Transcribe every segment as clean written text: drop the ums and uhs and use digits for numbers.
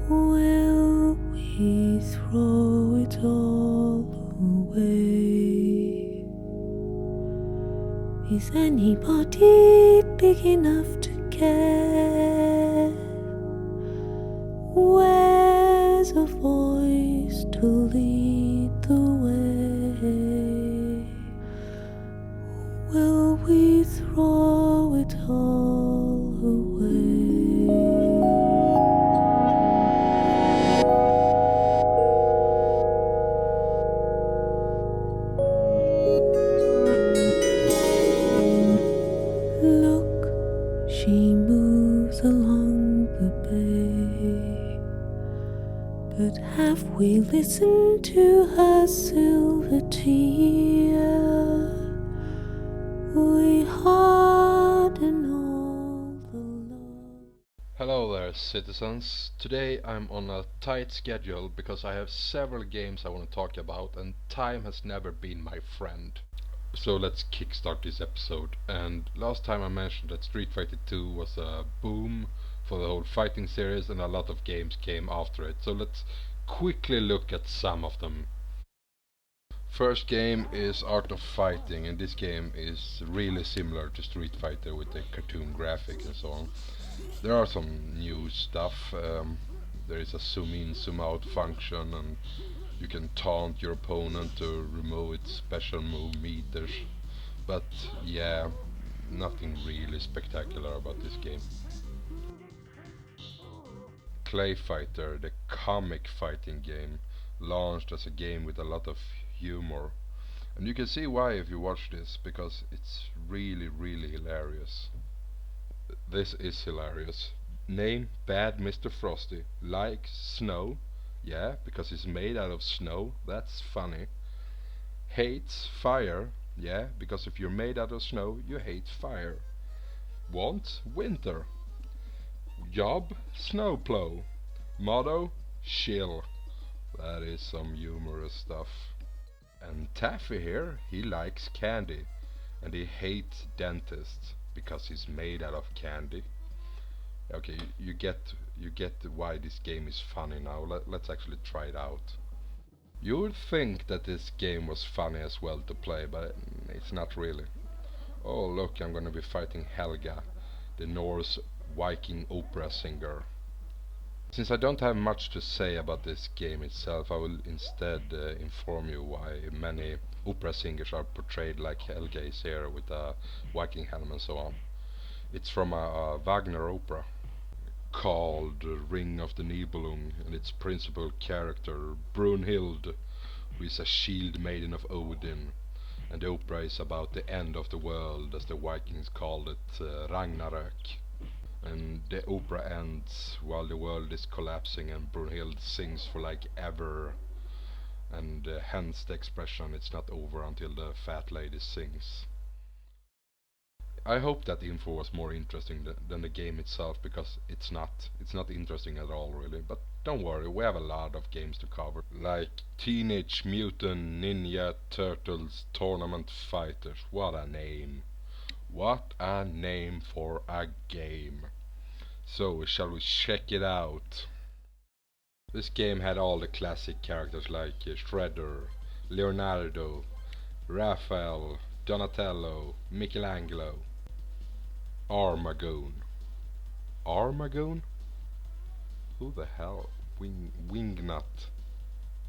Will we throw it all away? Is anybody big enough to care? Where's a voice to lead the way? Will we throw it all away? Look, she moves along the bay, but have we listened to her silver tear? We harden all the love. Hello there, citizens. Today I'm on a tight schedule because I have several games I want to talk about, and time has never been my friend. So let's kickstart this episode. And last time I mentioned that Street Fighter 2 was a boom for the whole fighting series, and a lot of games came after it. So let's quickly look at some of them. First game is Art of Fighting, and this game is really similar to Street Fighter with the cartoon graphics and so on. There are some new stuff. There is a zoom in, zoom out function, and you can taunt your opponent to remove its special move meters. But yeah, nothing really spectacular about this game. Clay Fighter, the comic fighting game, launched as a game with a lot of humor. And you can see why if you watch this, because it's really hilarious. This is hilarious. Name Bad Mr. Frosty. Likes snow. Yeah, because he's made out of snow. That's funny. Hates fire. Yeah, because if you're made out of snow, you hate fire. Wants winter. Job snowplow. Motto chill. That is some humorous stuff. And Taffy here, he likes candy. And he hates dentists because he's made out of candy. Okay, you get why this game is funny now. Let's actually try it out. You would think that this game was funny as well to play, but it's not really. Oh look, I'm gonna be fighting Helga, the Norse Viking opera singer. Since I don't have much to say about this game itself, I will instead inform you why many opera singers are portrayed like Helga is here with a Viking helm and so on. It's from a Wagner opera called Ring of the Nibelung, and its principal character Brunhild, who is a shield maiden of Odin, and the opera is about the end of the world, as the Vikings called it, Ragnarök. And the opera ends while the world is collapsing, and Brunhild sings for like ever, and hence the expression "it's not over until the fat lady sings." I hope that info was more interesting than the game itself, because it's not interesting at all really. But don't worry, we have a lot of games to cover, like Teenage Mutant Ninja Turtles Tournament Fighters. What a name! What a name for a game! So, shall we check it out? This game had all the classic characters like Shredder, Leonardo, Raphael, Donatello, Michelangelo. Armagoon. Armagoon? Who the hell? Wingnut.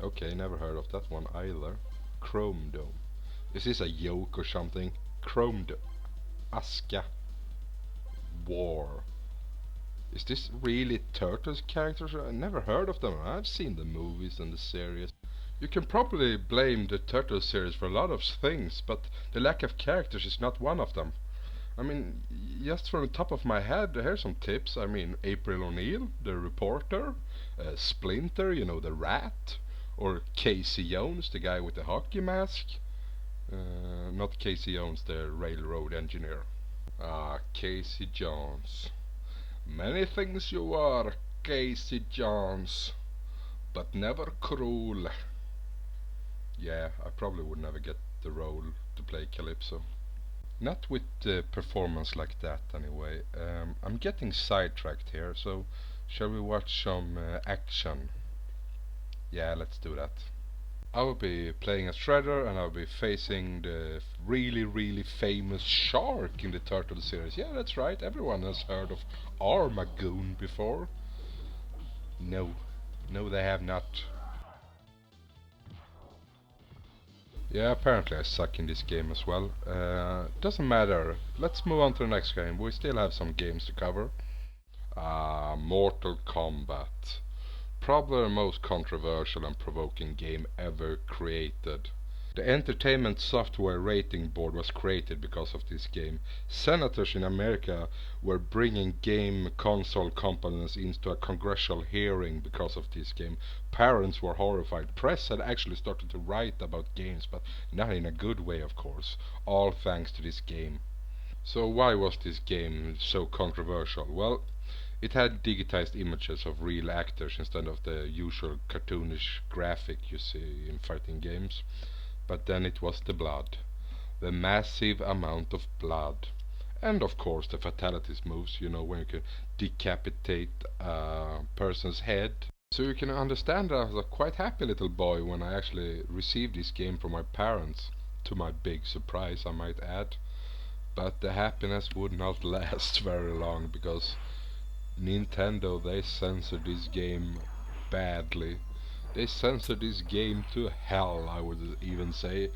Okay, never heard of that one either. Chrome Dome. Is this a joke or something? Chrome Dome. Aska. War. Is this really Turtles characters? I never heard of them. I've seen the movies and the series. You can probably blame the Turtles series for a lot of things, but the lack of characters is not one of them. I mean, just from the top of my head, here's some tips. I mean, April O'Neil, the reporter, Splinter, you know, the rat, or Casey Jones, the guy with the hockey mask. Not Casey Jones, the railroad engineer. Ah, Casey Jones. Many things you are, Casey Jones, but never cruel. Yeah, I probably would never get the role to play Calypso. Not with performance like that anyway. I'm getting sidetracked here, so shall we watch some action? Yeah, let's do that. I will be playing as Shredder, and I'll be facing the really, really famous shark in the Turtle series. Yeah, that's right, everyone has heard of Armagoon before. No, no they have not. Yeah, apparently I suck in this game as well. Doesn't matter. Let's move on to the next game. We still have some games to cover. Mortal Kombat. Probably the most controversial and provoking game ever created. The Entertainment Software Rating Board was created because of this game. Senators in America were bringing game console companies into a congressional hearing because of this game. Parents were horrified. Press had actually started to write about games, but not in a good way, of course. All thanks to this game. So why was this game so controversial? Well, it had digitized images of real actors instead of the usual cartoonish graphic you see in fighting games. But then it was the blood. The massive amount of blood. And of course the fatalities moves, you know, when you can decapitate a person's head. So you can understand that I was a quite happy little boy when I actually received this game from my parents. To my big surprise, I might add. But the happiness would not last very long because Nintendo, they censored this game badly. They censored this game to hell, I would even say.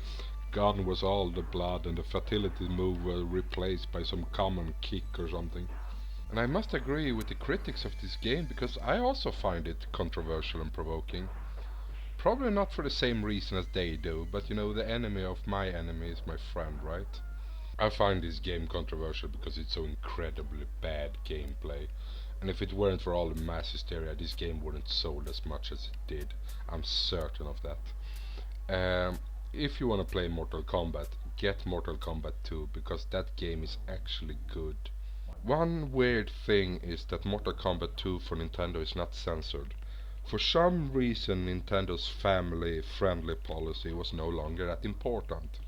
Gone was all the blood, and the fatality move were replaced by some common kick or something. And I must agree with the critics of this game, because I also find it controversial and provoking. Probably not for the same reason as they do, but you know, the enemy of my enemy is my friend, right? I find this game controversial because it's so incredibly bad gameplay. And if it weren't for all the mass hysteria, this game wouldn't sold as much as it did. I'm certain of that. If you want to play Mortal Kombat, get Mortal Kombat 2, because that game is actually good. One weird thing is that Mortal Kombat 2 for Nintendo is not censored. For some reason Nintendo's family-friendly policy was no longer that important.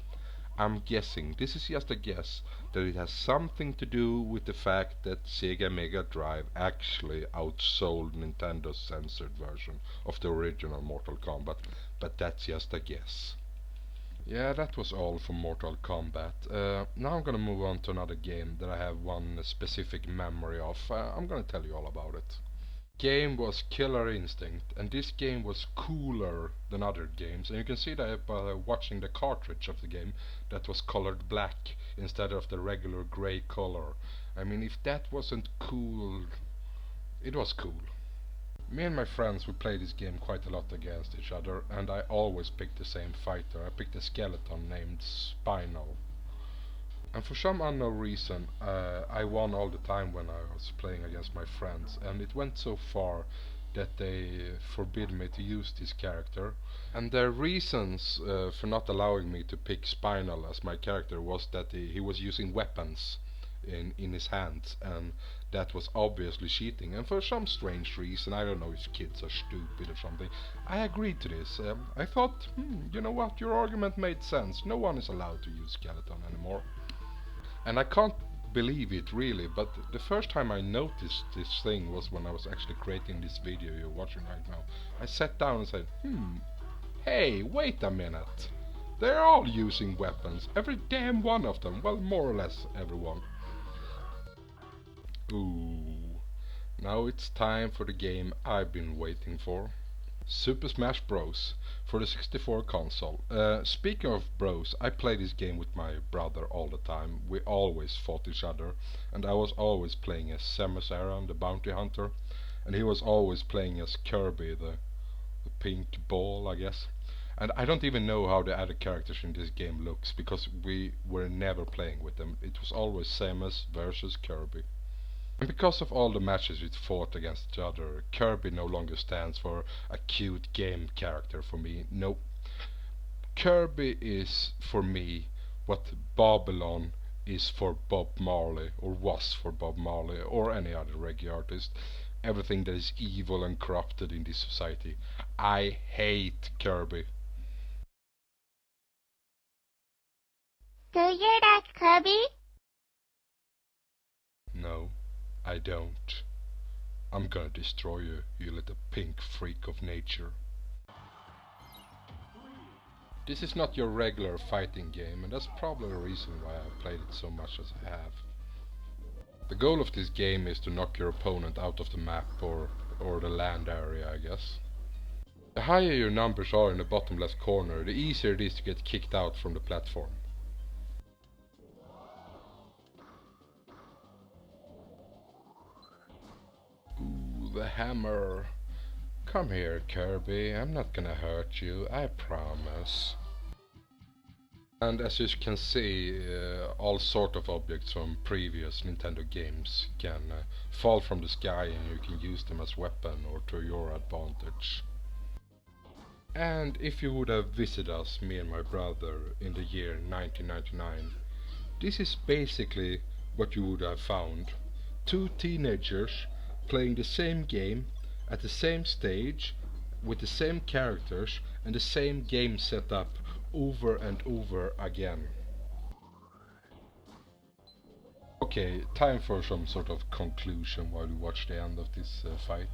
I'm guessing, this is just a guess, that it has something to do with the fact that Sega Mega Drive actually outsold Nintendo's censored version of the original Mortal Kombat, but that's just a guess. Yeah, that was all for Mortal Kombat. Now I'm gonna move on to another game that I have one specific memory of. I'm gonna tell you all about it. Game was Killer Instinct, and this game was cooler than other games, and you can see that by watching the cartridge of the game that was colored black instead of the regular grey color. I mean, if that wasn't cool, it was cool. Me and my friends, we played this game quite a lot against each other, and I always picked the same fighter. I picked a skeleton named Spinal. And for some unknown reason, I won all the time when I was playing against my friends, and it went so far that they forbid me to use this character. And their reasons for not allowing me to pick Spinal as my character was that he was using weapons in his hands, and that was obviously cheating. And for some strange reason, I don't know if kids are stupid or something, I agreed to this. I thought, you know what, your argument made sense. No one is allowed to use Skeleton anymore. And I can't believe it really, but the first time I noticed this thing was when I was actually creating this video you're watching right now. I sat down and said, hey, wait a minute. They're all using weapons, every damn one of them, well, more or less everyone. Ooh, now it's time for the game I've been waiting for. Super Smash Bros. For the 64 console. Speaking of bros, I play this game with my brother all the time. We always fought each other, and I was always playing as Samus Aran, the bounty hunter, and he was always playing as Kirby, the pink ball, I guess. And I don't even know how the other characters in this game looks, because we were never playing with them. It was always Samus versus Kirby. And because of all the matches we fought against each other, Kirby no longer stands for a cute game character for me. Nope. Kirby is for me what Babylon is for Bob Marley, or was for Bob Marley, or any other reggae artist. Everything that is evil and corrupted in this society. I hate Kirby. Do you like Kirby? No, I don't. I'm gonna destroy you, you little pink freak of nature. This is not your regular fighting game, and that's probably the reason why I played it so much as I have. The goal of this game is to knock your opponent out of the map or the land area, I guess. The higher your numbers are in the bottom left corner, the easier it is to get kicked out from the platform. Ooh, the hammer. Come here, Kirby, I'm not gonna hurt you, I promise. And as you can see, all sort of objects from previous Nintendo games can fall from the sky and you can use them as weapon or to your advantage. And if you would have visited us, me and my brother, in the year 1999, this is basically what you would have found. Two teenagers playing the same game at the same stage with the same characters and the same game setup over and over again. Okay, time for some sort of conclusion while we watch the end of this fight.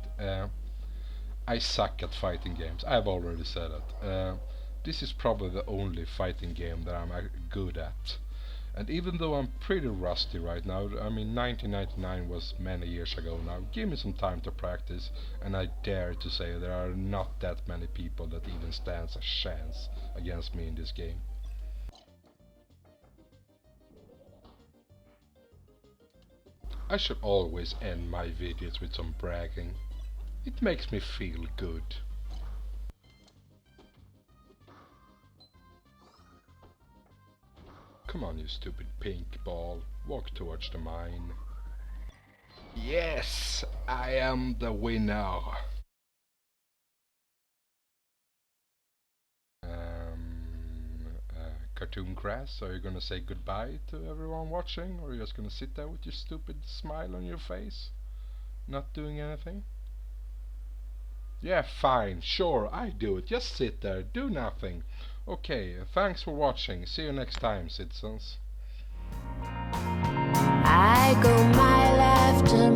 I suck at fighting games, I've already said it. This is probably the only fighting game that I'm good at. And even though I'm pretty rusty right now, I mean 1999 was many years ago now, give me some time to practice and I dare to say there are not that many people that even stands a chance against me in this game. I should always end my videos with some bragging. It makes me feel good. Come on, you stupid pink ball, walk towards the mine. Yes, I am the winner. Cartoon Grass, are you gonna say goodbye to everyone watching, or are you just gonna sit there with your stupid smile on your face, not doing anything? Yeah, fine, sure, I do it. Just sit there, do nothing. Okay, thanks for watching. See you next time, citizens. I go mile after